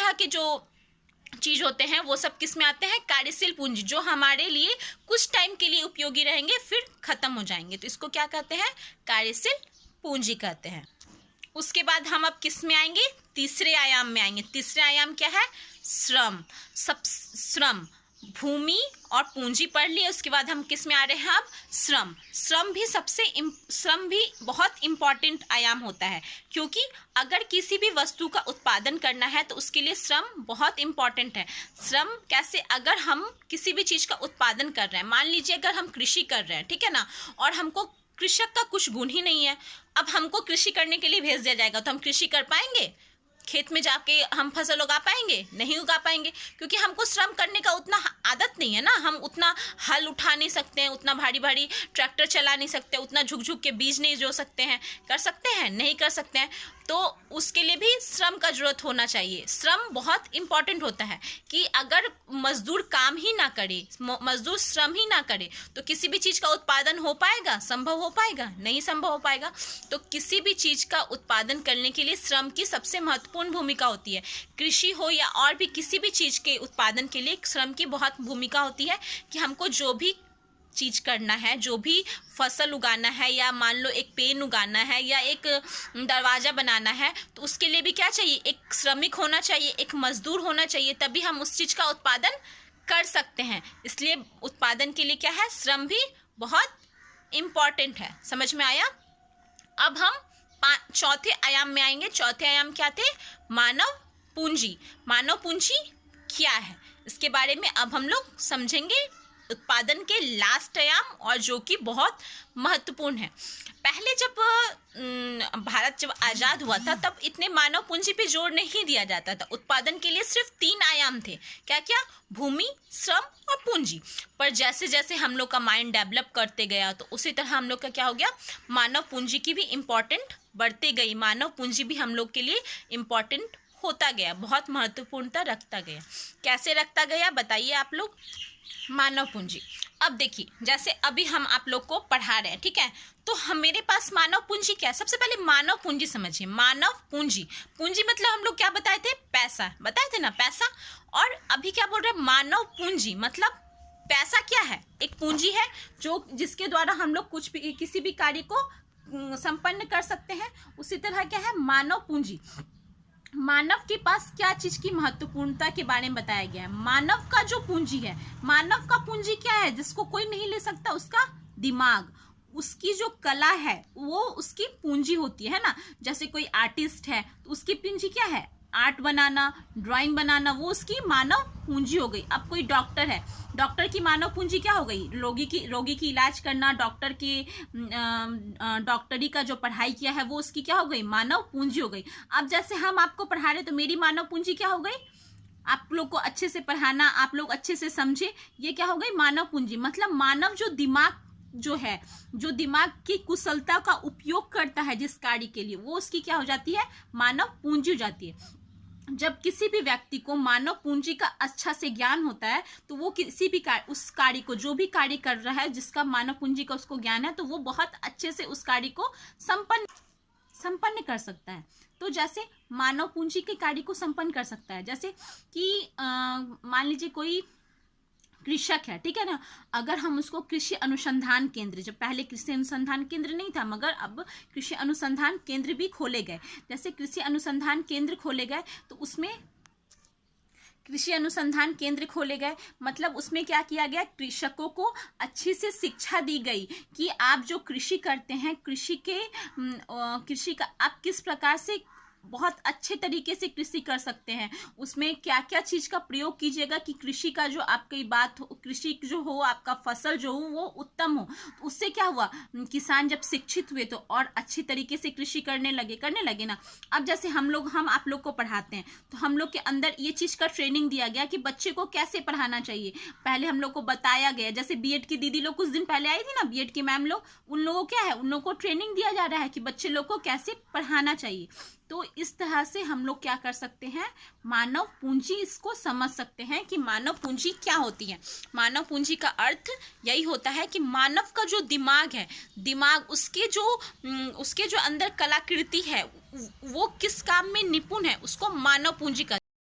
तरह के जो चीज होते हैं वो सब किस में आते हैं, कार्यशील पूंजी, जो हमारे लिए कुछ टाइम के लिए उपयोगी रहेंगे फिर खत्म हो जाएंगे, तो इसको क्या कहते हैं, कार्यशील पूंजी कहते हैं। उसके बाद हम अब किस में आएंगे, तीसरे आयाम में आएंगे। तीसरे आयाम क्या है, श्रम। श्रम, भूमि और पूंजी पढ़ लिए, उसके बाद हम किस में आ रहे हैं अब, श्रम। श्रम भी बहुत इम्पॉर्टेंट आयाम होता है, क्योंकि अगर किसी भी वस्तु का उत्पादन करना है तो उसके लिए श्रम बहुत इम्पॉर्टेंट है। श्रम कैसे, अगर हम किसी भी चीज़ का उत्पादन कर रहे हैं, मान लीजिए अगर हम कृषि कर रहे हैं, ठीक है ना, और हमको कृषक का कुछ गुण ही नहीं है, अब हमको कृषि करने के लिए भेज दिया जाएगा तो हम कृषि कर पाएंगे, खेत में जाके हम फसल उगा पाएंगे, नहीं उगा पाएंगे, क्योंकि हमको श्रम करने का उतना आदत नहीं है ना, हम उतना हल उठा नहीं सकते हैं, उतना भारी भारी ट्रैक्टर चला नहीं सकते, उतना झुक झुक के बीज नहीं जो सकते हैं, कर सकते हैं, नहीं कर सकते हैं, तो उसके लिए भी श्रम का जरूरत होना चाहिए। श्रम बहुत इम्पॉर्टेंट होता है कि अगर मजदूर काम ही ना करे, मजदूर श्रम ही ना करे, तो किसी भी चीज़ का उत्पादन हो पाएगा, संभव हो पाएगा, नहीं संभव हो पाएगा। तो किसी भी चीज़ का उत्पादन करने के लिए श्रम की सबसे महत्वपूर्ण भूमिका होती है। कृषि हो या और भी किसी भी चीज़ के उत्पादन के लिए श्रम की बहुत भूमिका होती है, कि हमको जो भी चीज़ करना है, जो भी फसल उगाना है, या मान लो एक पेन उगाना है या एक दरवाज़ा बनाना है, तो उसके लिए भी क्या चाहिए, एक श्रमिक होना चाहिए, एक मजदूर होना चाहिए, तभी हम उस चीज़ का उत्पादन कर सकते हैं। इसलिए उत्पादन के लिए क्या है, श्रम भी बहुत इम्पॉर्टेंट है। समझ में आया। अब हम चौथे आयाम में आएंगे। चौथे आयाम क्या थे, मानव पूंजी। मानव पूंजी क्या है, इसके बारे में अब हम लोग समझेंगे। उत्पादन के लास्ट आयाम, और जो कि बहुत महत्वपूर्ण है। पहले जब भारत जब आज़ाद हुआ था तब इतने मानव पूंजी पे जोर नहीं दिया जाता था। उत्पादन के लिए सिर्फ 3 आयाम थे, क्या क्या, भूमि, श्रम और पूंजी। पर जैसे जैसे हम लोग का माइंड डेवलप करते गया तो उसी तरह हम लोग का क्या हो गया, मानव पूंजी की भी इम्पोर्टेंट बढ़ती गई। मानव पूंजी भी हम लोग के लिए इम्पोर्टेंट होता गया, बहुत महत्वपूर्णता रखता गया। कैसे रखता गया बताइए आप लोग। मानव पूंजी, अब देखिए जैसे अभी हम आप लोग को पढ़ा रहे हैं, ठीक है, तो हम मेरे पास मानव पूंजी क्या है। सबसे पहले मानव पूंजी समझिए। मानव पूंजी, पूंजी मतलब हम लोग क्या बताए थे, पैसा बताए थे ना, पैसा। और अभी क्या बोल रहे हैं, मानव पूंजी मतलब पैसा क्या है, एक पूंजी है जो जिसके द्वारा हम लोग कुछ भी किसी भी कार्य को संपन्न कर सकते हैं। उसी तरह क्या है, मानव पूंजी, मानव के पास क्या चीज की महत्वपूर्णता के बारे में बताया गया है। मानव का जो पूंजी है, मानव का पूंजी क्या है, जिसको कोई नहीं ले सकता, उसका दिमाग, उसकी जो कला है वो उसकी पूंजी होती है ना। जैसे कोई आर्टिस्ट है तो उसकी पूंजी क्या है, आर्ट बनाना, ड्राइंग बनाना, वो उसकी मानव पूंजी हो गई। अब कोई डॉक्टर है, डॉक्टर की मानव पूंजी क्या हो गई, रोगी की इलाज करना, डॉक्टर की डॉक्टरी का जो पढ़ाई किया है वो उसकी क्या हो गई, मानव पूंजी हो गई। अब जैसे हम आपको पढ़ा रहे तो मेरी मानव पूंजी क्या हो गई, आप लोग को अच्छे से पढ़ाना, आप लोग अच्छे से समझे, ये क्या हो गई, मानव पूंजी। मतलब मानव जो दिमाग जो है, जो दिमाग की कुशलता का उपयोग करता है जिस कार्य के लिए, वो उसकी क्या हो जाती है, मानव पूंजी हो जाती है। जब किसी भी व्यक्ति को मानव पूंजी का अच्छा से ज्ञान होता है तो वो किसी भी उस कार्य को, जो भी कार्य कर रहा है जिसका मानव पूंजी का उसको ज्ञान है, तो वो बहुत अच्छे से उस कार्य को संपन्न कर सकता है। तो जैसे मानव पूंजी के कार्य को संपन्न कर सकता है, जैसे कि मान लीजिए कोई कृषक है, ठीक है ना, अगर हम उसको कृषि अनुसंधान केंद्र, जब पहले कृषि अनुसंधान केंद्र नहीं था मगर अब कृषि अनुसंधान केंद्र भी खोले गए, जैसे कृषि अनुसंधान केंद्र खोले गए तो उसमें कृषि अनुसंधान केंद्र खोले गए, मतलब उसमें क्या किया गया, कृषकों को अच्छी से शिक्षा दी गई कि आप जो कृषि करते हैं, कृषि का आप किस प्रकार से बहुत अच्छे तरीके से कृषि कर सकते हैं, उसमें क्या क्या चीज का प्रयोग कीजिएगा कि कृषि का जो आपकी बात हो, कृषि जो हो, आपका फसल जो हो वो उत्तम हो। तो उससे क्या हुआ, किसान जब शिक्षित हुए तो और अच्छी तरीके से कृषि करने लगे ना। अब जैसे हम आप लोग को पढ़ाते हैं तो हम लोग के अंदर ये चीज का ट्रेनिंग दिया गया कि बच्चे को कैसे पढ़ाना चाहिए, पहले हम लोग को बताया गया। जैसे बीएड की दीदी लोग कुछ दिन पहले आई थी ना, बीएड की मैम लोग, उन लोगों क्या है, उन लोगों को ट्रेनिंग दिया जा रहा है कि बच्चे लोग को कैसे पढ़ाना चाहिए। तो इस तरह से हम लोग क्या कर सकते हैं, मानव पूंजी इसको समझ सकते हैं कि मानव पूंजी क्या होती है। मानव पूंजी का अर्थ यही होता है कि मानव का जो दिमाग है, दिमाग उसके जो अंदर कलाकृति है, वो किस काम में निपुण है, उसको मानव पूंजी